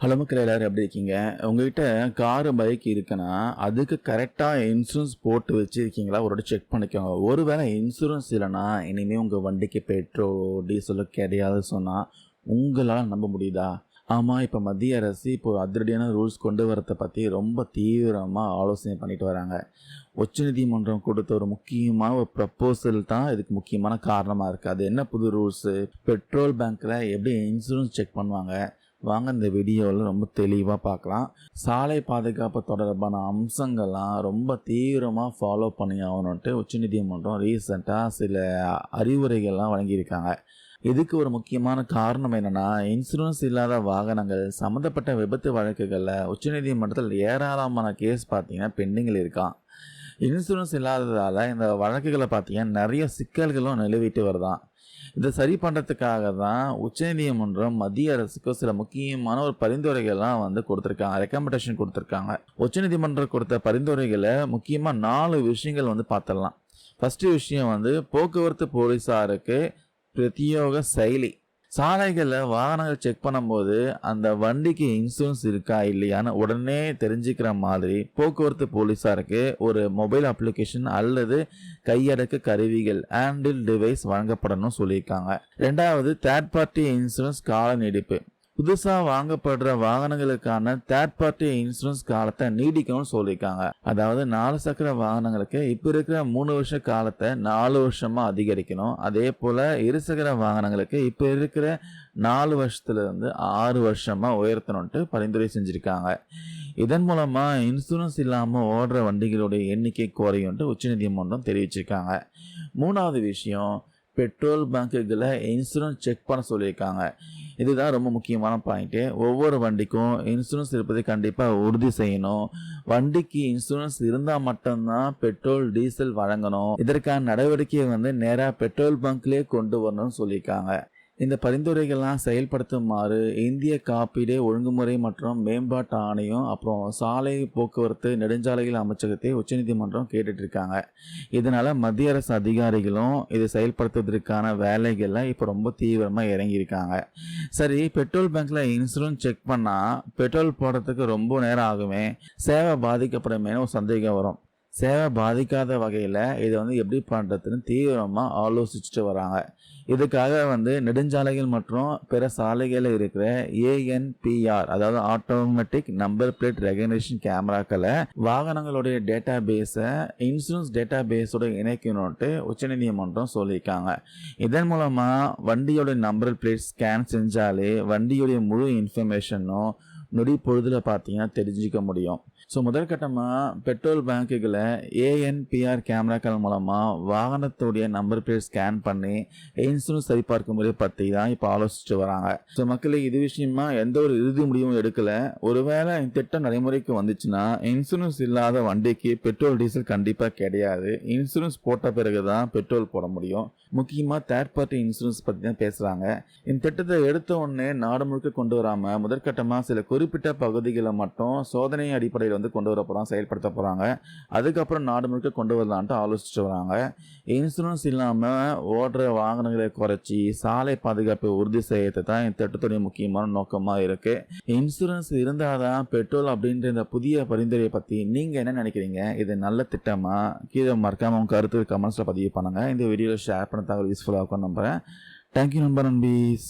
Hello மக்கள் எல்லாரும் எப்படி இருக்கீங்க? உங்ககிட்ட காரு, பைக் இருக்குன்னா, அதுக்கு கரெக்ட்டா இன்சூரன்ஸ் போட்டு வச்சிருக்கீங்களா? ஒரு வாட்டி செக் பண்ணிக்கோங்க. ஒருவேளை இன்சூரன்ஸ் இல்லன்னா, இனிமே உங்க வண்டிக்கு பெட்ரோலோ, டீசலோ கிடையாது சொன்னா, உங்களால நம்ப முடியுதா? ஆமா, இப்ப மத்திய அரசு அதிரடியான ரூல்ஸ் கொண்டு வரத பத்தி ரொம்ப தீவிரமா ஆலோசனை பண்ணிட்டு வராங்க. உச்சநீதிமன்றம் கொடுத்த ஒரு முக்கியமான ஒரு ப்ரப்போசல் தான் இதுக்கு முக்கியமான காரணமா இருக்கு. அது என்ன புது ரூல்ஸு? பெட்ரோல் பங்க்ல எப்படி இன்சூரன்ஸ் செக் பண்ணுவாங்க? வாங்க இந்த வீடியோவில் ரொம்ப தெளிவாக பார்க்கலாம். சாலை பாதுகாப்பு தொடர்பான அம்சங்கள்லாம் ரொம்ப தீவிரமாக ஃபாலோ பண்ணி ஆகணுன்ட்டு உச்சநீதிமன்றம் ரீசெண்டாக சில அறிவுரைகள்லாம் வழங்கியிருக்காங்க. இதுக்கு ஒரு முக்கியமான காரணம் என்னென்னா, இன்சூரன்ஸ் இல்லாத வாகனங்கள் சம்மந்தப்பட்ட விபத்து வழக்குகளில் உச்சநீதிமன்றத்தில் ஏராளமான கேஸ் பார்த்தீங்கன்னா பெண்டிங்கில் இருக்கான். இன்சூரன்ஸ் இல்லாததால் இந்த வழக்குகளை பார்த்தீங்கன்னா நிறைய சிக்கல்களும் நிலவிட்டு வருதான். இதை சரி பண்ணுறதுக்காக தான் உச்சநீதிமன்றம் மத்திய அரசுக்கு சில முக்கியமான ஒரு பரிந்துரைகள்லாம் கொடுத்துருக்காங்க, ரெக்கமெண்டேஷன் கொடுத்துருக்காங்க. உச்சநீதிமன்றம் கொடுத்த பரிந்துரைகளை முக்கியமாக 4 விஷயங்கள் பார்த்துடலாம். ஃபஸ்ட்டு விஷயம் போக்குவரத்து போலீஸாருக்கு பிரத்யோக செயலி. சாலைகளில் வாகனங்கள் செக் பண்ணும்போது அந்த வண்டிக்கு இன்சூரன்ஸ் இருக்கா இல்லையான்னு உடனே தெரிஞ்சுக்கிற மாதிரி போக்குவரத்து போலீஸாருக்கு ஒரு மொபைல் அப்ளிகேஷன் அல்லது கையடக்க கருவிகள் ஹேண்டில் டிவைஸ் வழங்கப்படணும் சொல்லியிருக்காங்க. ரெண்டாவது, தேர்ட் பார்ட்டி இன்சூரன்ஸ் கால நீடிப்பு. புதுசாக வாங்கப்படுற வாகனங்களுக்கான தேர்ட் பார்ட்டி இன்சூரன்ஸ் காலத்தை நீடிக்கணும்னு சொல்லியிருக்காங்க. அதாவது 4 சக்கர வாகனங்களுக்கு இப்போ இருக்கிற 3 வருஷ காலத்தை 4 வருஷமாக அதிகரிக்கணும். அதே போல் இருசக்கர வாகனங்களுக்கு இப்போ இருக்கிற 4 வருஷத்துலேருந்து 6 வருஷமாக உயர்த்தணுன்ட்டு பரிந்துரை செஞ்சுருக்காங்க. இதன் மூலமாக இன்சூரன்ஸ் இல்லாமல் ஓடுற வண்டிகளுடைய எண்ணிக்கை குறையும்ட்டு உச்சநீதிமன்றம் தெரிவிச்சிருக்காங்க. மூணாவது விஷயம், பெட்ரோல் பங்குகளை இன்சூரன்ஸ் செக் பண்ண சொல்லியிருக்காங்க. இதுதான் ரொம்ப முக்கியமான பாயிண்ட்டு. ஒவ்வொரு வண்டிக்கும் இன்சூரன்ஸ் இருப்பதை கண்டிப்பாக உறுதி செய்யணும். வண்டிக்கு இன்சூரன்ஸ் இருந்தால் மட்டும்தான் பெட்ரோல், டீசல் வழங்கணும். இதற்கான நடவடிக்கையை நேராக பெட்ரோல் பங்க்லேயே கொண்டு வரணும்னு சொல்லியிருக்காங்க. இந்த பரிந்துரைகள்லாம் செயல்படுத்துமாறு இந்திய காப்பீடு ஒழுங்குமுறை மற்றும் மேம்பாட்டு ஆணையம், அப்புறம் சாலை போக்குவரத்து நெடுஞ்சாலைகள் அமைச்சகத்தை உச்சநீதிமன்றம் கேட்டுட்டு இருக்காங்க. இதனால மத்திய அரசு அதிகாரிகளும் இதை செயல்படுத்துவதற்கான வேலைகளில் இப்போ ரொம்ப தீவிரமாக இறங்கியிருக்காங்க. சரி, பெட்ரோல் பங்க்ல இன்சூரன்ஸ் செக் பண்ணால் பெட்ரோல் போடுறதுக்கு ரொம்ப நேரம் ஆகுமே, சேவை பாதிக்கப்படுமே ஒரு சந்தேகம் வரும். சேவை பாதிக்காத வகையில் இதை எப்படி பண்ணுறதுன்னு தீவிரமாக ஆலோசிச்சுட்டு வராங்க. இதுக்காக நெடுஞ்சாலைகள் மற்றும் பிற சாலைகளில் இருக்கிற ANPR, அதாவது ஆட்டோமேட்டிக் நம்பர் பிளேட் ரெகக்னிஷன் கேமராக்களை வாகனங்களுடைய டேட்டா பேஸை இன்சூரன்ஸ் டேட்டா பேஸோட இணைக்கணும்ட்டு உச்சநீதிமன்றம் சொல்லியிருக்காங்க. இதன் மூலமாக வண்டியோட நம்பர் பிளேட் ஸ்கேன் செஞ்சாலே வண்டியோடைய முழு இன்ஃபர்மேஷனும் நொடி பொழுதில் பார்த்தீங்கன்னா தெரிஞ்சிக்க முடியும். ஸோ முதற்கட்டமாக பெட்ரோல் பேங்குகளை ANPR கேமராக்கள் மூலமாக வாகனத்துடைய நம்பர் பிளேட் ஸ்கேன் பண்ணி இன்சூரன்ஸ் சரிபார்க்கும் முறை பற்றி தான் இப்போ ஆலோசிச்சுட்டு வராங்க. ஸோ மக்களுக்கு இது விஷயமா எந்த ஒரு இறுதி முடிவும் எடுக்கலை. ஒருவேளை இந்த திட்டம் நடைமுறைக்கு வந்துச்சுன்னா இன்சூரன்ஸ் இல்லாத வண்டிக்கு பெட்ரோல், டீசல் கண்டிப்பாக கிடையாது. இன்சூரன்ஸ் போட்ட பிறகு தான் பெட்ரோல் போட முடியும். முக்கியமாக தேர்ட் பார்ட்டி இன்சூரன்ஸ் பற்றி தான் பேசுகிறாங்க. இந்த திட்டத்தை எடுத்த உடனே நாடு முழுக்க கொண்டு வராமல் முதற்கட்டமாக சில குறிப்பிட்ட பகுதிகளை மட்டும் சோதனை அடிப்படையில் கொண்டு வர போகிறாங்க, செயல்படுத்த போகிறாங்க. அதுக்கப்புறம் நாடு முழுக்க கொண்டு வரலான்ட்டு ஆலோசிச்சுட்டு வராங்க. இன்சூரன்ஸ் இல்லாமல் ஓடுற வாகனங்களை குறைச்சி சாலை பாதுகாப்பை உறுதி செய்யறது தான் இந்த திட்டத்துடைய முக்கியமான நோக்கமாக இருக்குது. இன்சூரன்ஸ் இருந்தால் தான் பெட்ரோல் அப்படின்ற இந்த புதிய பரிந்துரையை பற்றி நீங்கள் என்ன நினைக்கிறீங்க? இது நல்ல திட்டமா? கீழே மறக்காமல் உங்கள் கருத்து கமெண்ட்ஸில் பதிவு பண்ணுங்கள். இந்த வீடியோவில் ஷேர் பண்ண தகவல் யூஸ்ஃபுல்லாக இருக்கும் நம்புகிறேன். தேங்க்யூ நண்பர், நண்பீஸ்.